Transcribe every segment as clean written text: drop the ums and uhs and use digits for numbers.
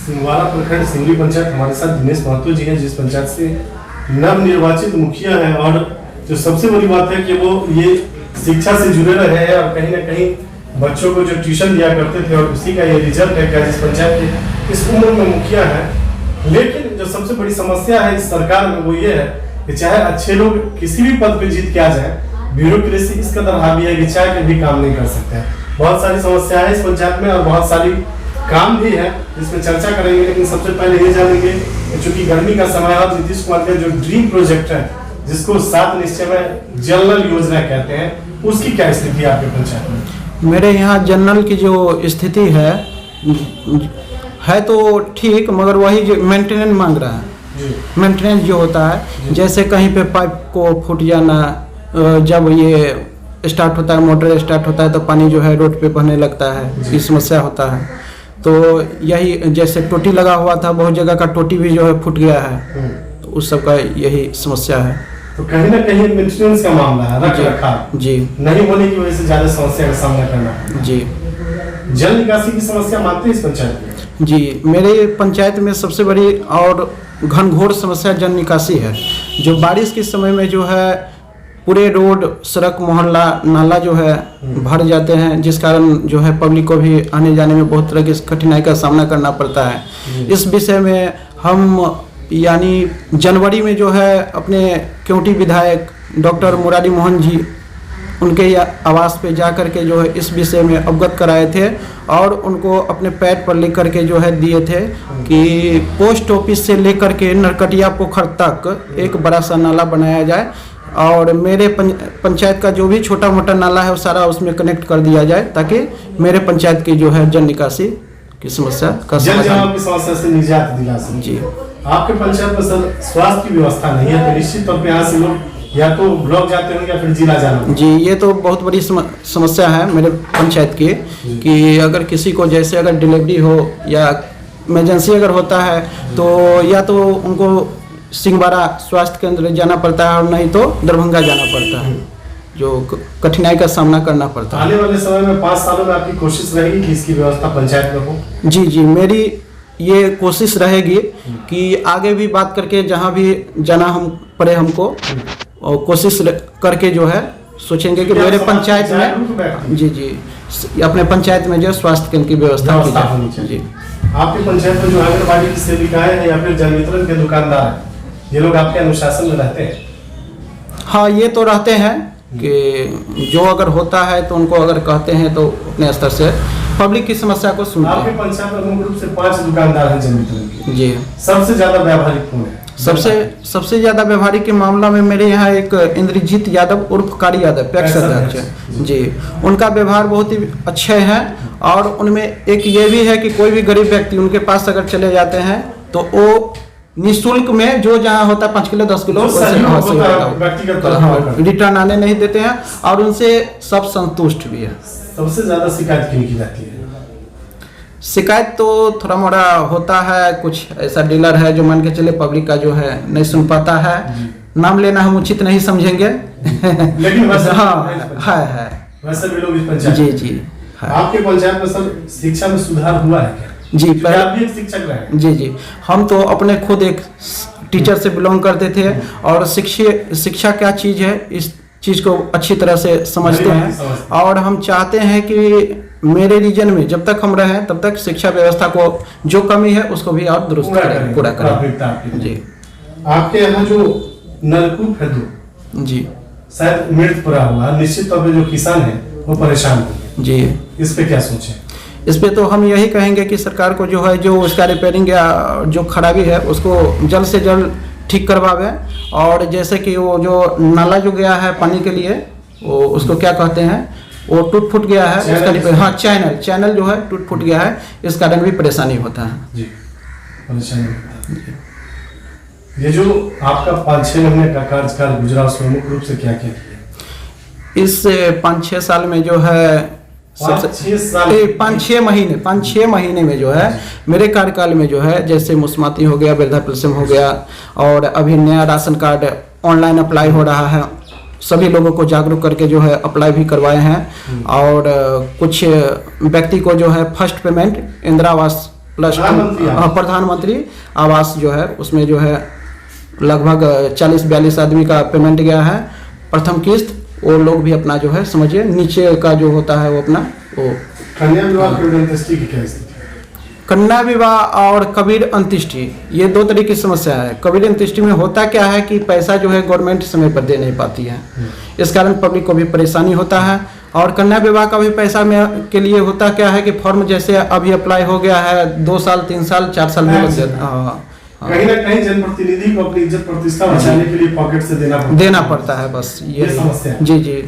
सिंहवाड़ा प्रखंड सिंगरी पंचायत हमारे साथ दिनेश महतो जी हैं, जिस पंचायत से नवनिर्वाचित मुखिया हैं। और जो सबसे बड़ी बात है कि वो ये शिक्षा से जुड़े रहे हैं और कहीं ना कहीं बच्चों को जो ट्यूशन दिया करते थे और उसी का ये रिजल्ट है कि जिस पंचायत के इस उम्र में मुखिया है। लेकिन जो सबसे बड़ी समस्या है इस सरकार में वो ये है कि चाहे अच्छे लोग किसी भी पद पे जीत के आ जाए, ब्यूरोक्रेसी इस कदर हावी है कि चाहे के भी काम नहीं कर सकते हैं। बहुत सारी समस्याएं हैं इस पंचायत में और बहुत सारी काम भी है जिसमें चर्चा करेंगे। लेकिन सबसे पहले ये जानेंगे चूंकि गर्मी का समय है, नीतीश कुमार का जो ड्रीम प्रोजेक्ट है जिसको 7 निश्चय में जल नल योजना कहते हैं, उसकी क्या स्थिति है आपके पंचायत में? मेरे यहाँ जल नल की जो स्थिति है तो ठीक, मगर वही जो मेंटेनेंस मांग रहा है। मेंटेनेंस जो होता है, जैसे कहीं पे पाइप को फूट जाना, जब ये स्टार्ट होता है, मोटर स्टार्ट होता है तो पानी जो है रोड पे बहने लगता है, ये समस्या होता है। तो यही जैसे टोटी लगा हुआ था, बहुत जगह का टोटी भी जो है फूट गया है, तो उस सब का यही समस्या है। तो कहीं ना कहीं मेंटेनेंस का मामला है, रख रखाव जी नहीं होने की वजह से ज्यादा समस्या का सामना करना है। जी। जल निकासी की समस्या मानते हैं इस पंचायत में? जी, मेरे पंचायत में सबसे बड़ी और घनघोर समस्या जल निकासी है। जो बारिश के समय में जो है पूरे रोड, सड़क, मोहल्ला, नाला जो है भर जाते हैं, जिस कारण जो है पब्लिक को भी आने जाने में बहुत तरह की कठिनाई का सामना करना पड़ता है। इस विषय में हम यानी जनवरी में जो है अपने केवटी विधायक डॉक्टर मुरारी मोहन जी उनके आवास पे जा कर के जो है इस विषय में अवगत कराए थे और उनको अपने पैड पर लेकर के जो है दिए थे कि पोस्ट ऑफिस से लेकर के नरकटिया पोखर तक एक बड़ा सा नाला बनाया जाए और मेरे पंचायत का जो भी छोटा मोटा नाला है वो सारा उसमें कनेक्ट कर दिया जाए, ताकि मेरे पंचायत की जो है जल निकासी की समस्या का समाधान, की समस्या से निजात दिला सके। जी। आपके पंचायत में सर स्वास्थ्य की व्यवस्था नहीं है, तो निश्चित तौर पे यहाँ से लोग या तो ब्लॉक जाते होंगे या फिर जिला जाना। जी, ये तो बहुत बड़ी समस्या है मेरे पंचायत की कि अगर किसी को जैसे अगर डिलीवरी हो या इमरजेंसी अगर होता है तो या तो उनको सिंहवाड़ा स्वास्थ्य केंद्र जाना पड़ता है और नहीं तो दरभंगा जाना पड़ता है, जो कठिनाई का सामना करना पड़ता है। आने वाले समय में 5 सालों में आपकी कोशिश रहेगी कि इसकी व्यवस्था पंचायत में हो? जी जी, मेरी ये कोशिश रहेगी कि आगे भी बात करके जहाँ भी जाना हम पड़े हमको, और कोशिश करके जो है सोचेंगे कि मेरे पंचायत में जी जी अपने पंचायत में जो स्वास्थ्य केंद्र की व्यवस्था की जाए। जी। आपके पंचायत में जो आंगनबाड़ी की सेविकाएं हैं या फिर जन वितरण के दुकानदार हैं, ये लोग आपके अनुशासन में रहते हैं? हाँ, ये तो रहते हैं कि जो अगर होता है तो उनको अगर कहते हैं तो अपने स्तर से पब्लिक की समस्या को सुनते हैं। आपके पंचायत में मुख्य रूप से 5 दुकानदार हैं जन वितरण के। जी। सबसे ज्यादा व्यावहारिक कौन है? सबसे ज्यादा व्यवहारिक के मामला में मेरे यहाँ एक इंद्रजीत यादव उर्फ कारी यादव पैक्स अध्यक्ष जी, उनका व्यवहार बहुत ही अच्छे हैं और उनमें एक ये भी है कि कोई भी गरीब व्यक्ति उनके पास अगर चले जाते हैं तो वो निःशुल्क में जो जहाँ होता है 5 किलो 10 किलो रिटर्न आने नहीं देते हैं और उनसे सब संतुष्ट भी है। सबसे ज्यादा शिकायत किन की जाती है? शिकायत तो थोड़ा मोड़ा होता है, कुछ ऐसा डीलर है जो मान के चले पब्लिक का जो है नहीं सुन पाता है, नाम लेना हम उचित नहीं समझेंगे लेकिन हाँ है वैसे भी लोग इस पंचायत जी जी। आपके पंचायत में सर शिक्षा में सुधार हुआ है क्या? जी, आप भी एक शिक्षक रहे? जी जी, हम तो अपने खुद एक टीचर से बिलोंग करते थे और शिक्षा क्या चीज़ है इस चीज़ को अच्छी तरह से समझते हैं और हम चाहते हैं कि मेरे रीजन में जब तक हम रहें तब तक शिक्षा व्यवस्था को जो कमी है उसको भी और दुरुस्त करें, पूरा करें। जी। आपके यहाँ जो नलकूप है 2 जी शायद मृत पड़ा हुआ, निश्चित तौर पे जो किसान है वो परेशान होंगे जी, इस पे क्या सोचें? इस पे तो हम यही कहेंगे कि सरकार को जो है जो उसका रिपेयरिंग या जो खराबी है उसको जल्द से जल्द ठीक करवावे और जैसे कि वो जो नाला जो गया है पानी के लिए वो उसको क्या कहते हैं वो टूट फूट गया है उसका रिपेयर, हाँ चैनल जो है टूट फूट गया है, इस कारण भी परेशानी होता है जी, परेशानी। ये जो आपका 5-6 महीने का कार्यकाल गुजरा उसमें मुख्य रूप से क्या क्या किया? इस 5-6 साल में जो है 5-6 महीने में जो है मेरे कार्यकाल में जो है जैसे मुस्माती हो गया, वृद्धा पेंशन हो गया और अभी नया राशन कार्ड ऑनलाइन अप्लाई हो रहा है, सभी लोगों को जागरूक करके जो है अप्लाई भी करवाए हैं और कुछ व्यक्ति को जो है फर्स्ट पेमेंट इंदिरा आवास प्लस प्रधानमंत्री आवास। प्रधानमंत्री आवास जो है उसमें जो है लगभग 40-42 आदमी का पेमेंट गया है। प्रथम किस्त वो लोग भी अपना जो है समझिए, नीचे का जो होता है वो अपना वो कन्या विवाह कबीर अंत्येष्टि की क्या स्थिति है? कन्या विवाह और कबीर अंत्येष्टि ये दो तरह की समस्या है। कबीर अंत्येष्टि में होता क्या है कि पैसा जो है गवर्नमेंट समय पर दे नहीं पाती है, इस कारण पब्लिक को भी परेशानी होता है। और कन्या विवाह का भी पैसा में के लिए होता क्या है कि फॉर्म जैसे अभी अप्लाई हो गया है 2 साल 3 साल 4 साल में लग जाता है। कहीं ना कहीं जनप्रतिनिधि को अपनी इज्जत प्रतिष्ठा बचाने के लिए पॉकेट से देना पड़ता है बस ये समस्या है। जी जी।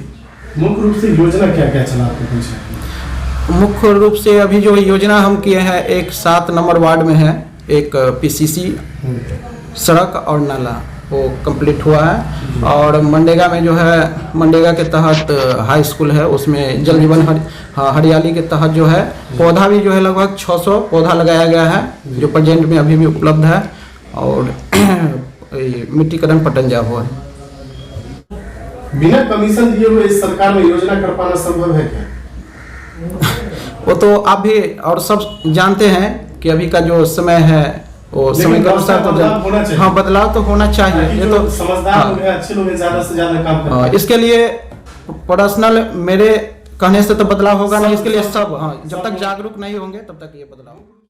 मुख्य रूप से योजना क्या क्या चला आपके पंचायत? मुख्य रूप से अभी जो योजना हम किए हैं, एक 7 नंबर वार्ड में है, एक पीसीसी सड़क और नाला वो कंप्लीट हुआ है। और मनरेगा में जो है, मनरेगा के तहत हाई स्कूल है, उसमें जल जीवन हरियाली के तहत जो है पौधा भी जो है लगभग 600 पौधा लगाया गया है, जो प्रेजेंट में अभी भी उपलब्ध है। और मिट्टीकरण पटंजा हुआ है। बिना कमीशन दिए हुए इस सरकार में योजना कर पाना संभव है क्या? वो तो आप भी और सब जानते हैं कि अभी का जो समय है वो समय के अनुसार तो बदलाव तो होना चाहिए। ये तो समझदार लोग हैं, अच्छे लोग हैं, ज्यादा से ज्यादा काम करते हैं। इसके लिए पर्सनल मेरे कहने से तो बदलाव होगा नहीं। इसके लिए सब जब तक जागरूक नहीं होंगे तब तक ये बदलाव